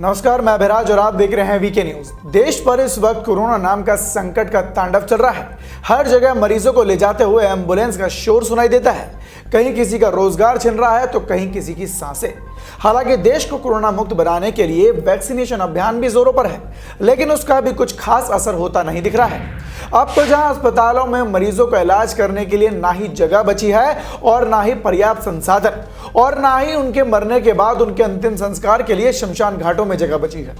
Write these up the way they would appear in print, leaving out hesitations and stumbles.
नमस्कार, मैं अभिराज और आप देख रहे हैं वीके न्यूज। देश पर इस वक्त कोरोना नाम का संकट का तांडव चल रहा है। हर जगह मरीजों को ले जाते हुए एम्बुलेंस का शोर सुनाई देता है। कहीं किसी का रोजगार छिन रहा है तो कहीं किसी की सांसें। हालांकि देश को कोरोना मुक्त बनाने के लिए वैक्सीनेशन अभियान भी जोरों पर है, लेकिन उसका भी कुछ खास असर होता नहीं दिख रहा है। अब तो जहां अस्पतालों में मरीजों का इलाज करने के लिए ना ही जगह बची है और ना ही पर्याप्त संसाधन और ना ही उनके मरने के बाद उनके अंतिम संस्कार के लिए शमशान घाटों में जगह बची है।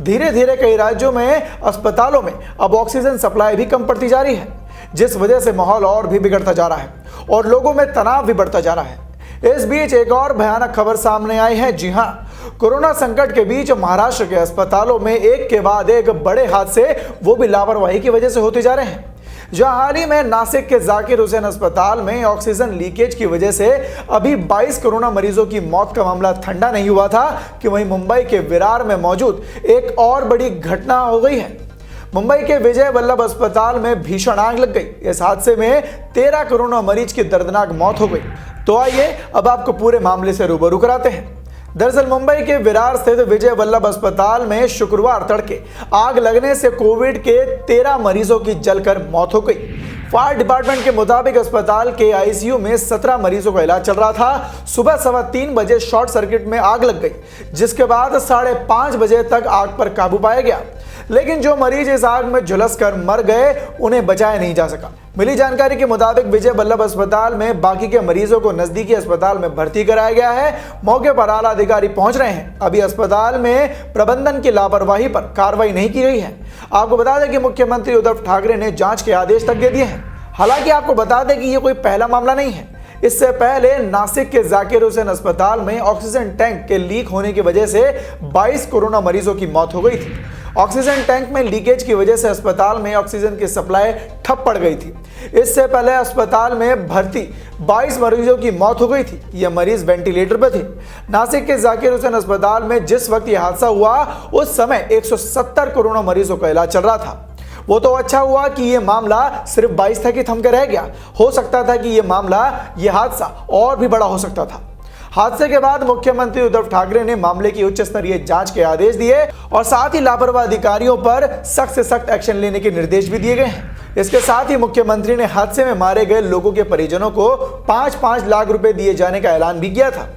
धीरे धीरे कई राज्यों में अस्पतालों में अब ऑक्सीजन सप्लाई भी कम पड़ती जा रही है, जिस वजह से माहौल और भी बिगड़ता जा रहा है और लोगों में तनाव भी बढ़ता जा रहा है। इस बीच एक और भयानक खबर सामने आई है। जी हां, कोरोना संकट के बीच महाराष्ट्र के अस्पतालों में एक के बाद एक बड़े हादसे, वो भी लापरवाही की वजह से होते जा रहे हैं। जहां हाल ही में नासिक के जाकिर हुसैन अस्पताल में ऑक्सीजन लीकेज की वजह से अभी 22 कोरोना मरीजों की मौत का मामला ठंडा नहीं हुआ था कि वहीं मुंबई के विरार में मौजूद एक और बड़ी घटना हो गई है। मुंबई के विजय वल्लभ अस्पताल में भीषण आग लग गई। इस हादसे में 13 कोरोना मरीज की दर्दनाक मौत हो गई। तो आइए अब आपको पूरे मामले से रूबरू कराते हैं। दरअसल मुंबई के विरार स्थित विजय वल्लभ अस्पताल में शुक्रवार तड़के आग लगने से कोविड के 13 मरीजों की जलकर मौत हो गई। फायर डिपार्टमेंट के मुताबिक अस्पताल के आईसीयू में 17 मरीजों का इलाज चल रहा था। सुबह 3:15 बजे शॉर्ट सर्किट में आग लग गई, जिसके बाद 5:30 बजे तक आग पर काबू पाया गया, लेकिन जो मरीज इस आग में झुलसकर मर गए उन्हें बचाया नहीं जा सका। मिली जानकारी के मुताबिक विजय वल्लभ अस्पताल में बाकी के मरीजों को नजदीकी अस्पताल में भर्ती कराया गया है। मौके पर आला अधिकारी पहुंच रहे हैं। अभी अस्पताल में प्रबंधन की लापरवाही पर कार्रवाई नहीं की गई है। आपको बता दें कि मुख्यमंत्री उद्धव ठाकरे ने जांच के आदेश तक दे दिए हैं। हालांकि आपको बता दें कि ये कोई पहला मामला नहीं है। इससे पहले नासिक के जाकिर हुसैन अस्पताल में ऑक्सीजन टैंक के लीक होने की वजह से 22 कोरोना मरीजों की मौत हो गई थी। ऑक्सीजन टैंक में लीकेज की वजह से अस्पताल में ऑक्सीजन की सप्लाई ठप पड़ गई थी। इससे पहले अस्पताल में भर्ती 22 मरीजों की मौत हो गई थी। ये मरीज वेंटिलेटर पर थे। नासिक के जाकिर हुसैन अस्पताल में जिस वक्त यह हादसा हुआ उस समय 170 कोरोना मरीजों का इलाज चल रहा था। वो तो अच्छा हुआ कि ये मामला सिर्फ 22 तक ही थम कर रह गया। हो सकता था कि ये हादसा और भी बड़ा हो सकता था। हादसे के बाद मुख्यमंत्री उद्धव ठाकरे ने मामले की उच्च स्तरीय जांच के आदेश दिए और साथ ही लापरवाह अधिकारियों पर सख्त से सख्त एक्शन लेने के निर्देश भी दिए गए हैं। इसके साथ ही मुख्यमंत्री ने हादसे में मारे गए लोगों के परिजनों को 5-5 लाख रुपए दिए जाने का ऐलान भी किया था।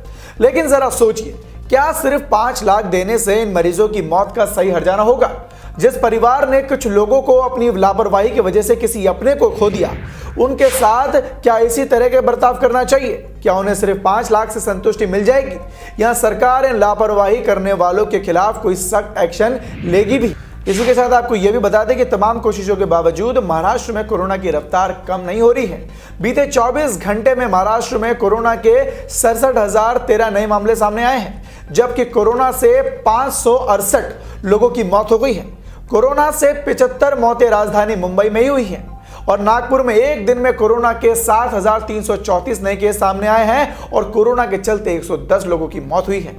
लेकिन जरा सोचिए, क्या सिर्फ 5 लाख देने से इन मरीजों की मौत का सही हर्जाना होगा? जिस परिवार ने कुछ लोगों को अपनी लापरवाही की वजह से किसी अपने को खो दिया, उनके साथ क्या इसी तरह के बर्ताव करना चाहिए? क्या उन्हें सिर्फ 5 लाख से संतुष्टि मिल जाएगी या सरकार इन लापरवाही करने वालों के खिलाफ कोई सख्त एक्शन लेगी भी? इसी के साथ आपको यह भी बता दें कि तमाम कोशिशों के बावजूद महाराष्ट्र में कोरोना की रफ्तार कम नहीं हो रही है। बीते 24 घंटे में महाराष्ट्र में कोरोना के 67,013 नए मामले सामने आए हैं, जबकि कोरोना से 568 लोगों की मौत हो गई है। कोरोना से 75 मौतें राजधानी मुंबई में ही हुई हैं और नागपुर में एक दिन में कोरोना के 7,334 नए केस सामने आए हैं और कोरोना के चलते 110 लोगों की मौत हुई है।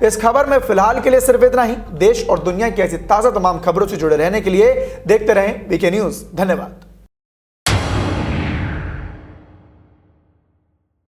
इस खबर में फिलहाल के लिए सिर्फ इतना ही। देश और दुनिया की ऐसी ताजा तमाम खबरों से जुड़े रहने के लिए देखते रहें वीके न्यूज। धन्यवाद।